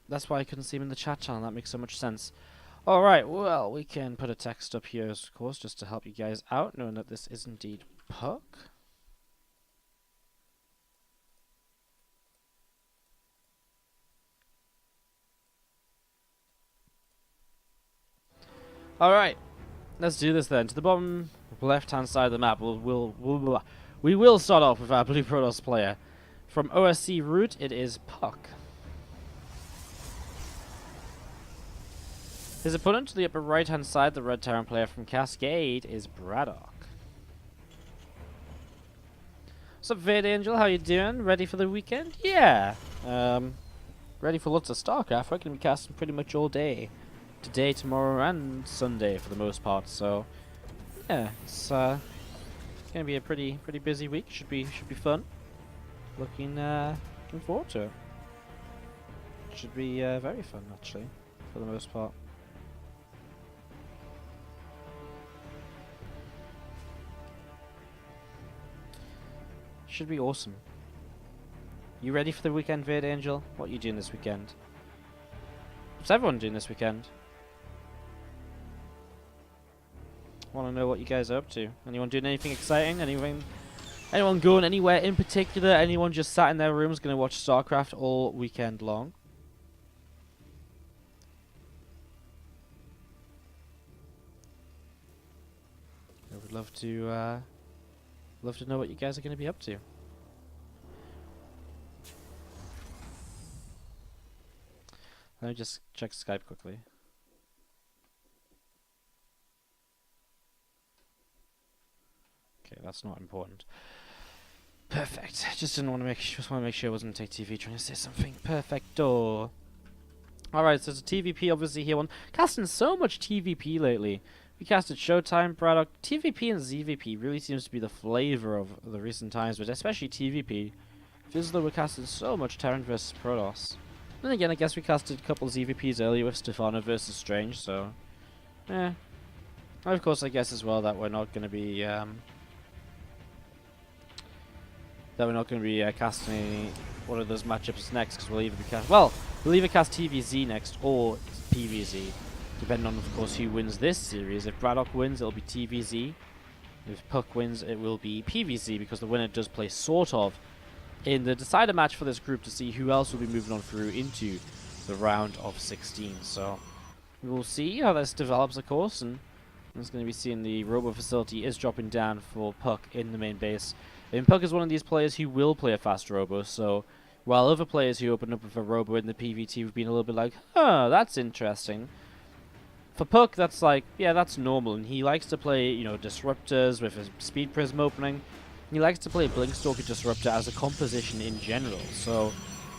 That's why I couldn't see him in the chat channel. That makes so much sense. Alright, well, we can put a text up here, of course, just to help you guys out, knowing that this is indeed puCK. Alright, let's do this then. To the bottom left-hand side of the map, we will start off with our blue Protoss player. From OSC root, it is puCK. His opponent to the upper right-hand side, the red Terran player from Cascade, is BratOK. What's up, VidAngel? How you doing? Ready for the weekend? Yeah. Ready for lots of StarCraft. We're going to be casting pretty much all day. Today, tomorrow, and Sunday for the most part. So, yeah, it's going to be a pretty busy week. Should be fun. Looking forward to it. Should be very fun actually, for the most part. Should be awesome. You ready for the weekend, VidAngel? What are you doing this weekend? What's everyone doing this weekend? Want to know what you guys are up to. Anyone doing anything exciting? Anyone going anywhere in particular? Anyone just sat in their rooms going to watch StarCraft all weekend long? I would love to know what you guys are going to be up to. Let me just check Skype quickly. Okay, that's not important. Perfect. Just want to make sure it wasn't Take TV trying to say something. Perfecto. Alright, so it's a TVP obviously here one. Casting so much TVP lately. We casted Showtime, BratOK, TVP and ZVP really seems to be the flavor of the recent times, but especially TVP. Feels as though we're casting so much Terran versus Protoss. Then again, I guess we casted a couple of ZVPs earlier with Stefano versus Strange, so yeah. And of course, I guess as well that we're not going to be casting any one of those matchups next, because we'll either cast TVZ next or PvZ, depending on, of course, who wins this series. If BratOK wins, it'll be TVZ. If puCK wins, it will be PvZ, because the winner does play sort of in the decider match for this group to see who else will be moving on through into the round of 16. So we will see how this develops, of course, and it's going to be seeing the Robo facility is dropping down for puCK in the main base. And puCK is one of these players who will play a fast Robo, so while other players who open up with a Robo in the PvT have been a little bit like, huh, that's interesting. For puCK, that's like, yeah, that's normal, and he likes to play, you know, Disruptors with a Speed Prism opening. He likes to play Blinkstalker Disruptor as a composition in general, so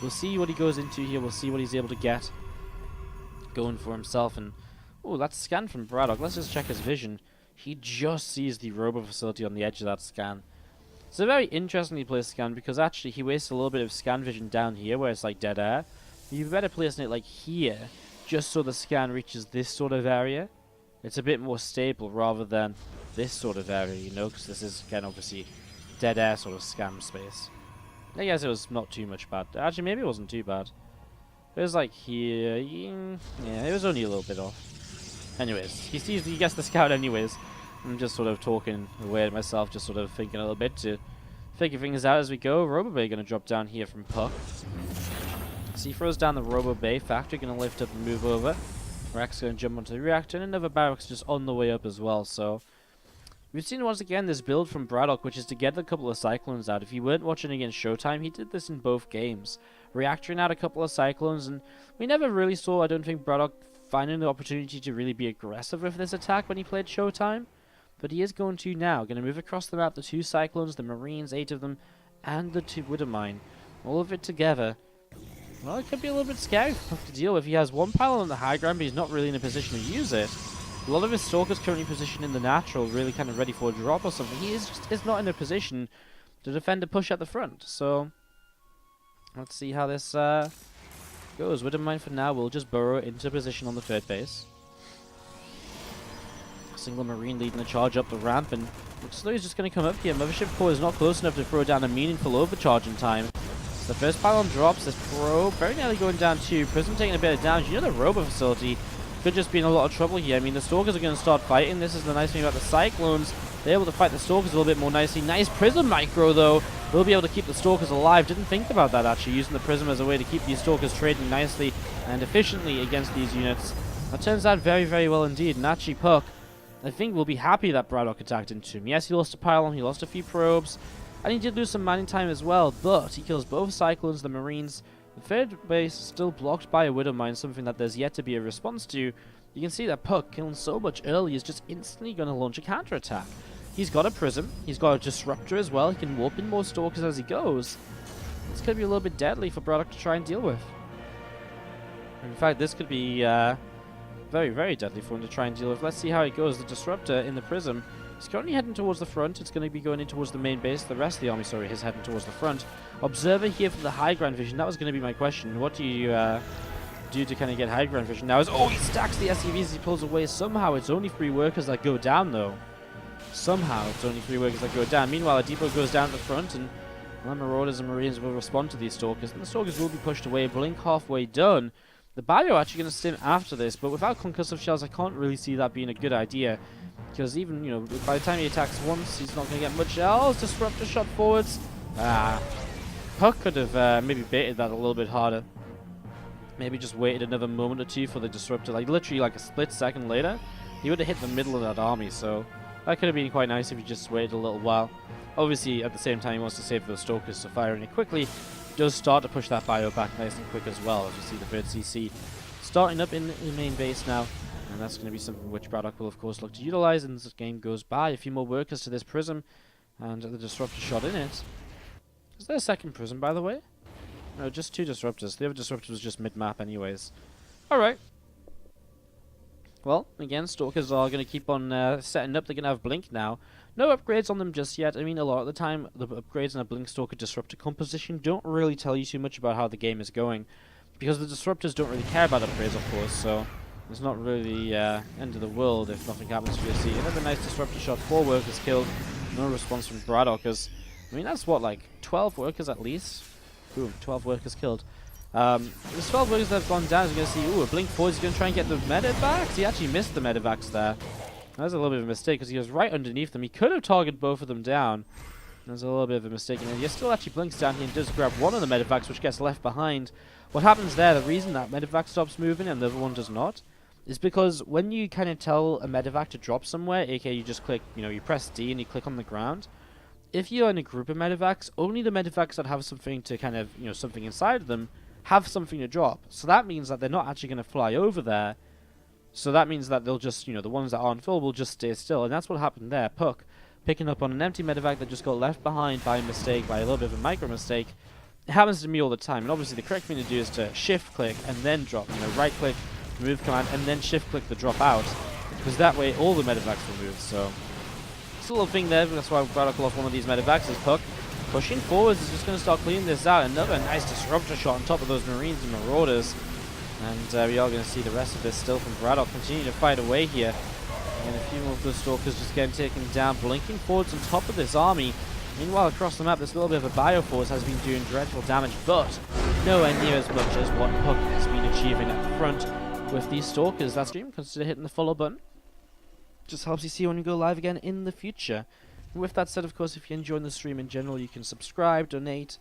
we'll see what he goes into here, we'll see what he's able to get going for himself. And oh, that's a scan from BratOK. Let's just check his vision. He just sees the Robo facility on the edge of that scan. It's a very interestingly placed scan, because actually he wastes a little bit of scan vision down here where it's like dead air. You've better placing it like here, just so the scan reaches this sort of area. It's a bit more stable rather than this sort of area, you know, because this is, again, obviously dead air sort of scan space. I guess it was not too much bad. Actually, maybe it wasn't too bad. It was like here, yeah, it was only a little bit off. Anyways, he gets the scout anyways. I'm just sort of talking away to myself, just sort of thinking a little bit to figure things out as we go. Robobay going to drop down here from puCK. So he throws down the Robobay. Factory going to lift up and move over. Rex going to jump onto the reactor, and another barracks just on the way up as well. So we've seen once again this build from BratOK, which is to get a couple of Cyclones out. If you weren't watching against Showtime, he did this in both games. Reactoring out a couple of Cyclones, and we never really saw, I don't think, BratOK finding the opportunity to really be aggressive with this attack when he played Showtime. But he is going to now. Going to move across the map, the 2 Cyclones, the Marines, 8 of them, and the 2 Widowmine. All of it together. Well, it could be a little bit scary for puCK to deal with. He has one pylon on the high ground, but he's not really in a position to use it. A lot of his Stalkers currently positioned in the natural, really kind of ready for a drop or something. He is not in a position to defend a push at the front. So, let's see how this goes. Widowmine for now will just burrow into position on the 3rd base. Single Marine leading the charge up the ramp, and looks like he's just going to come up here. Mothership Core is not close enough to throw down a meaningful overcharge in time. So the first pylon drops. This probe very nearly going down too. Prism taking a bit of damage. You know, the robo facility could just be in a lot of trouble here. I mean, the Stalkers are going to start fighting. This is the nice thing about the Cyclones. They're able to fight the Stalkers a little bit more nicely. Nice Prism micro, though. We'll be able to keep the Stalkers alive. Didn't think about that, actually, using the Prism as a way to keep these Stalkers trading nicely and efficiently against these units. That turns out very, very well indeed. And actually, puCK, I think, will be happy that BratOK attacked into him. Yes, he lost a pylon, he lost a few probes, and he did lose some mining time as well, but he kills both Cyclones, the Marines. The third base is still blocked by a Widow Mine, something that there's yet to be a response to. You can see that puCK, killing so much early, is just instantly going to launch a counterattack. He's got a Prism, he's got a Disruptor as well, he can warp in more Stalkers as he goes. This could be a little bit deadly for BratOK to try and deal with. In fact, this could be very, very deadly for him to try and deal with. Let's see how it goes. The Disruptor in the Prism is currently heading towards the front. It's going to be going in towards the main base. The rest of the army, sorry, is heading towards the front. Observer here for the high ground vision. That was going to be my question. What do you do to kind of get high ground vision? Now, he stacks the SCVs as he pulls away. Somehow, it's only 3 workers that go down, though. Somehow, it's only 3 workers that go down. Meanwhile, a depot goes down the front, and Marauders and Marines will respond to these Stalkers. And the Stalkers will be pushed away. Blink halfway done. The Bio actually going to stim after this, but without concussive shells, I can't really see that being a good idea. Because even, you know, by the time he attacks once, he's not going to get much else. Disruptor shot forwards. puCK could have maybe baited that a little bit harder. Maybe just waited another moment or two for the Disruptor. Like, literally, like a split second later, he would have hit the middle of that army. So that could have been quite nice if he just waited a little while. Obviously, at the same time, he wants to save those Stalkers, so firing it quickly does start to push that Bio back nice and quick as well. As you see the third CC starting up in the main base now. And that's going to be something which BratOK will, of course, look to utilize. And as this game goes by, a few more workers to this Prism. And the Disruptor shot in it. Is there a second Prism, by the way? No, just 2 Disruptors. The other Disruptor was just mid-map anyways. Alright. Well, again, Stalkers are going to keep on setting up. They're going to have Blink now. No upgrades on them just yet. I mean, a lot of the time, the upgrades in a Blink Stalker Disruptor composition don't really tell you too much about how the game is going. Because the Disruptors don't really care about upgrades, of course, so it's not really the end of the world if nothing happens to your seat. Another nice Disruptor shot, 4 workers killed. No response from BratOK. I mean, that's what, like 12 workers at least? Boom, 12 workers killed. There's 12 workers that have gone down. As you're going to see, ooh, a Blink forward. He's going to try and get the medevacs. He actually missed the medevacs there. That was a little bit of a mistake because he was right underneath them. He could have targeted both of them down. There's a little bit of a mistake. And he still actually blinks down here and does grab one of the medevacs, which gets left behind. What happens there, the reason that medevac stops moving and the other one does not, is because when you kind of tell a medevac to drop somewhere, aka you just click, you know, you press D and you click on the ground, if you're in a group of medevacs, only the medevacs that have something to kind of, you know, something inside of them have something to drop. So that means that they're not actually going to fly over there. So that means that they'll just, you know, the ones that aren't full will just stay still. And that's what happened there. puCK picking up on an empty medevac that just got left behind by a mistake, by a little bit of a micro mistake. It happens to me all the time. And obviously the correct thing to do is to shift click and then drop. You know, right click, move command, and then shift click the drop out. Because that way all the medevacs will move. So it's a little thing there. That's why BratOK lost one of these medevacs is puCK. Pushing forwards is just going to start cleaning this out. Another nice Disruptor shot on top of those Marines and Marauders. And we are going to see the rest of this still from BratOK continue to fight away here. And a few more of those Stalkers just getting taken down, blinking forwards on top of this army. Meanwhile, across the map, this little bit of a Bioforce has been doing dreadful damage, but nowhere near as much as what puCK has been achieving at the front with these Stalkers. That stream, consider hitting the follow button. Just helps you see when we go live again in the future. And with that said, of course, if you're enjoying the stream in general, you can subscribe, donate,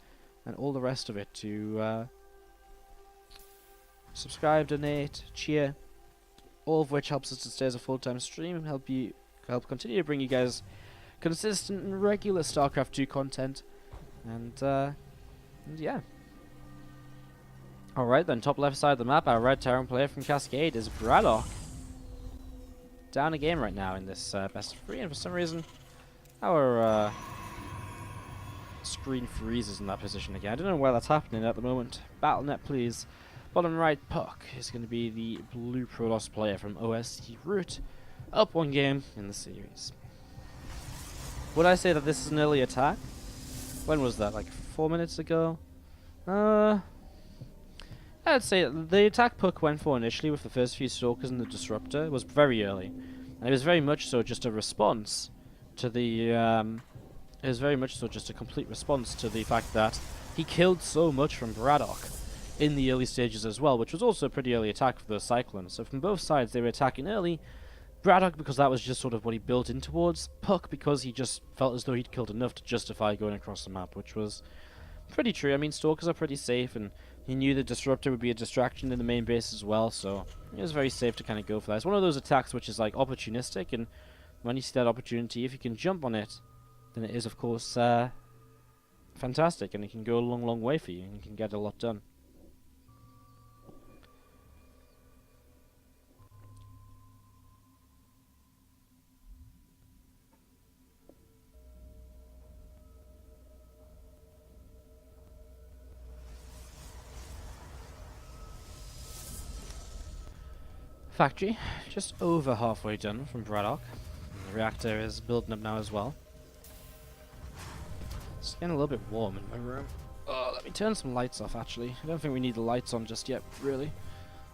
and all the rest of it to subscribe, donate, cheer, all of which helps us to stay as a full-time stream and help continue to bring you guys consistent and regular StarCraft 2 content. And yeah. Alright then, top left side of the map, our red Terran player from Cascade is BratOK. Down a game right now in this best of 3, and for some reason our screen freezes in that position again. I don't know why that's happening at the moment. Battle.net please. Bottom right, puCK is going to be the blue Protoss player from OST Root, up 1 game in the series. Would I say that this is an early attack? When was that, like 4 minutes ago? I'd say the attack puCK went for initially with the first few Stalkers and the Disruptor was very early. And it was very much so just a response to the, it was very much so just a complete response to the fact that he killed so much from BratOK in the early stages as well, which was also a pretty early attack for those Cyclones. So from both sides, they were attacking early. BratOK because that was just sort of what he built in towards. puCK because he just felt as though he'd killed enough to justify going across the map, which was pretty true. I mean, Stalkers are pretty safe, and he knew the Disruptor would be a distraction in the main base as well, so it was very safe to kind of go for that. It's one of those attacks which is like opportunistic, and when you see that opportunity, if you can jump on it, then it is, of course, fantastic, and it can go a long, long way for you, and you can get a lot done. Factory, just over halfway done from BratOK. The reactor is building up now as well. It's getting a little bit warm in my room. Oh, let me turn some lights off actually. I don't think we need the lights on just yet, really.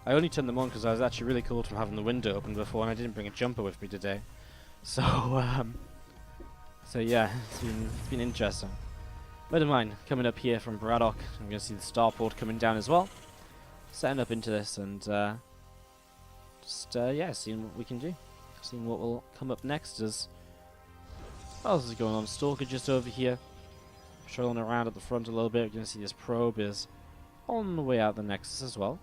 I only turned them on because I was actually really cold from having the window open before, and I didn't bring a jumper with me today. So, yeah, it's been interesting. But mind, coming up here from BratOK, I'm going to see the starport coming down as well. Setting up into this and, yeah, seeing what we can do. Seeing what will come up next is... What else is going on? Stalker just over here. Patrolling around at the front a little bit. We're going to see this probe is on the way out the Nexus as well.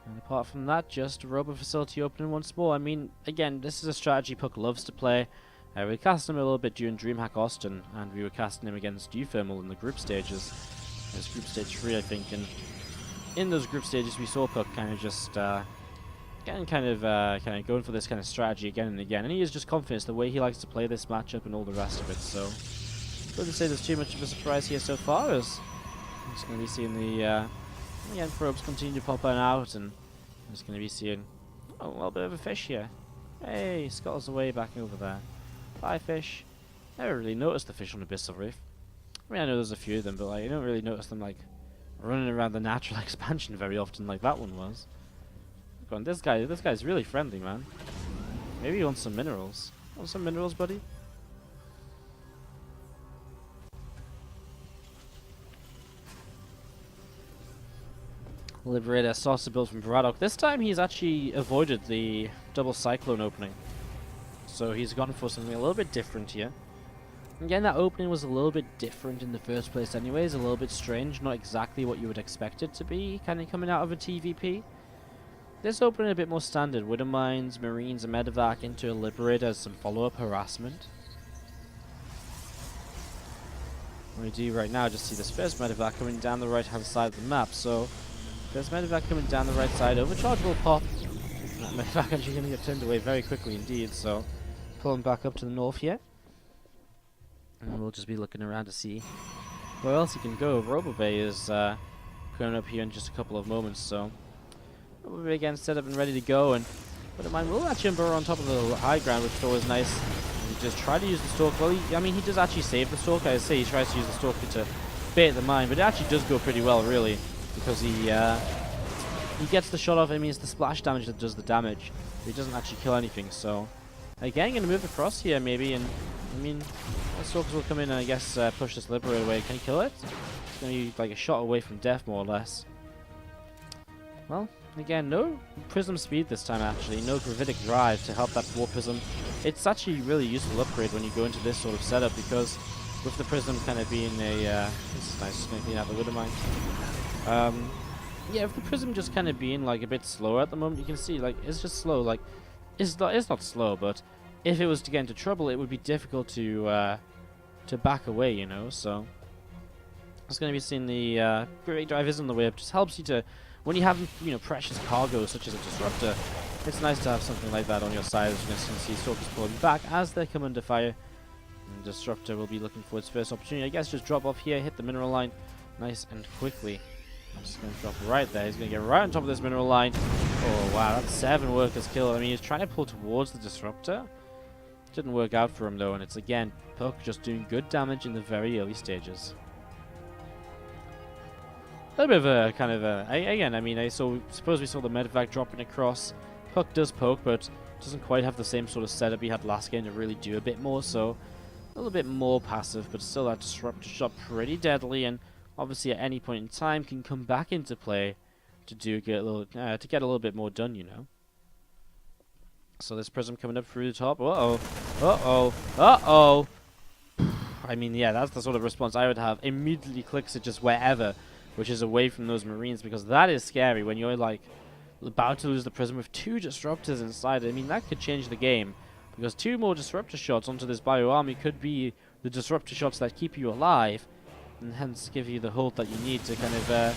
And apart from that, just Robo Facility opening once more. I mean, again, this is a strategy puCK loves to play. We were casting him a little bit during DreamHack Austin, and we were casting him against Ufernal in the group stages. It was group stage 3, I think, and in those group stages, we saw puCK kind of just kind of going for this kind of strategy again and again, and he is just confident the way he likes to play this matchup and all the rest of it. So, I wouldn't say there's too much of a surprise here so far, as I'm just going to be seeing the again, probes continue to pop on out, and I'm just going to be seeing a little bit of a fish here. Hey, scuttles away back over there. Bye, fish. Never really noticed the fish on Abyssal Reef. I mean, I know there's a few of them, but like, I don't really notice them like running around the natural expansion very often like that one was. Look on this guy's really friendly, man. Maybe he wants some minerals. Want some minerals, buddy? Liberator starts to build from BratOK. This time he's actually avoided the double cyclone opening. So he's gone for something a little bit different here. Again, that opening was a little bit different in the first place anyways, a little bit strange, not exactly what you would expect it to be, kind of coming out of a TVP. This opening a bit more standard, Widow Mines, Marines, and Medevac into a Liberator as some follow-up harassment. What we do right now, just see this first Medevac coming down the right-hand side of the map, so first Medevac coming down the right side, overcharge will pop. That Medevac actually going to get turned away very quickly indeed, so pulling back up to the north here. And we'll just be looking around to see where else he can go. Robobay is going up here in just a couple of moments, so Robobay again set up and ready to go. And but mind, we'll actually burrow on top of the high ground, which is always nice. And just try to use the Stalker. Well, I mean, he does actually save the Stalker. I say he tries to use the Stalker to bait the mine, but it actually does go pretty well, really, because he gets the shot off. I mean, it's the splash damage that does the damage. He doesn't actually kill anything, so again, going to move across here maybe, and I mean, Stalkers will come in and I guess push this Liberator away. Can he kill it? It's going to be like a shot away from death, more or less. Well, again, no Prism speed this time actually, no Gravitic Drive to help that War Prism. It's actually a really useful upgrade when you go into this sort of setup, because with the Prism kind of being a... this is nice, just going to clean out the Widow Mine. Yeah, with the Prism just kind of being like a bit slower at the moment, you can see like it's just slow. Like it's not slow, but if it was to get into trouble, it would be difficult to back away, you know. So it's going to be seeing the Great Drive is on the way up. Just helps you to, when you have, you know, precious cargo such as a Disruptor, it's nice to have something like that on your side. As you can see, Stalkers pulling back as they come under fire. And Disruptor will be looking for its first opportunity. I guess just drop off here, hit the mineral line, nice and quickly. I'm just going to drop right there. He's going to get right on top of this mineral line. Oh, wow, that's 7 workers killed. I mean, he's trying to pull towards the Disruptor. Didn't work out for him, though, and it's, again, puCK just doing good damage in the very early stages. A little bit of a kind of a... Again, I mean, suppose we saw the Medevac dropping across. puCK does poke, but doesn't quite have the same sort of setup he had last game to really do a bit more, so A little bit more passive, but still that disruptor shot pretty deadly, and obviously at any point in time can come back into play to get a little bit more done, you know. So this prism coming up through the top. Uh-oh. Uh-oh. Uh-oh. I mean, yeah, that's the sort of response I would have. Immediately clicks it just wherever, which is away from those Marines, because that is scary when you're, like, about to lose the prism with 2 disruptors inside. I mean, that could change the game, because 2 more disruptor shots onto this bio army could be the disruptor shots that keep you alive, and hence give you the hold that you need to kind of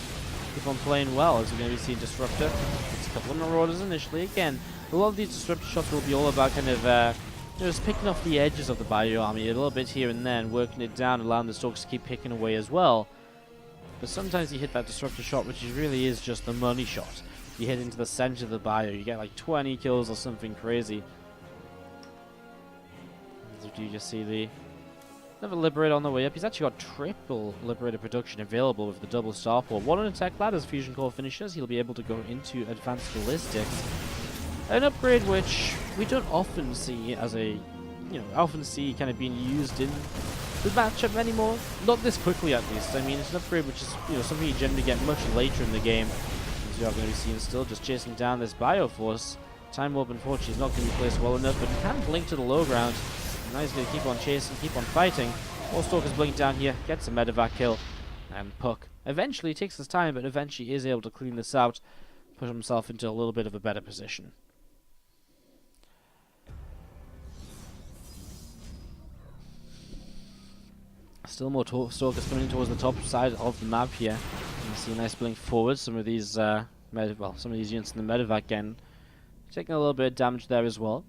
keep on playing well, as we're going to be seeing disruptor. It's a couple of marauders initially. Again, a lot of these disruptor shots will be all about kind of just picking off the edges of the bio army a little bit here and there, and working it down, allowing the stalkers to keep picking away as well. But sometimes you hit that disruptor shot, which really is just the money shot. You hit into the center of the bio, you get like 20 kills or something crazy. Do you just see the another Liberator on the way up? He's actually got triple Liberator production available with the double starport. 1 on attack ladders, fusion core finishes. He'll be able to go into advanced ballistics. An upgrade which we don't often see as a, often see kind of being used in the matchup anymore. Not this quickly, at least. I mean, it's an upgrade which is, something you generally get much later in the game. As you are going to be seeing still, just chasing down this Bioforce. Time Warp, unfortunately, is not going to be placed well enough, but he can blink to the low ground. And now he's going to keep on chasing, keep on fighting. More Stalkers blink down here, gets a medevac kill. And puCK eventually takes his time, but eventually is able to clean this out, put himself into a little bit of a better position. Still more Stalkers coming in towards the top side of the map here. You see a nice blink forward. Some of these, some of these units in the medevac again, taking a little bit of damage there as well.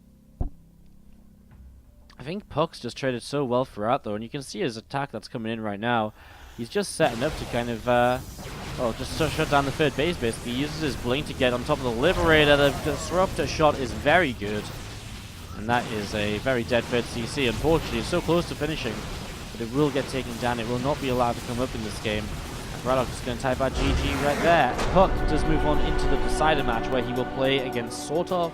I think puCK's just traded so well throughout though, and you can see his attack that's coming in right now. He's just setting up to kind of, just shut down the third base basically. He uses his blink to get on top of the Liberator. The disruptor shot is very good, and that is a very dead third CC. Unfortunately, it's so close to finishing. It will get taken down. It will not be allowed to come up in this game. And BratOK is going to type out GG right there. puCK does move on into the decider match where he will play against sort of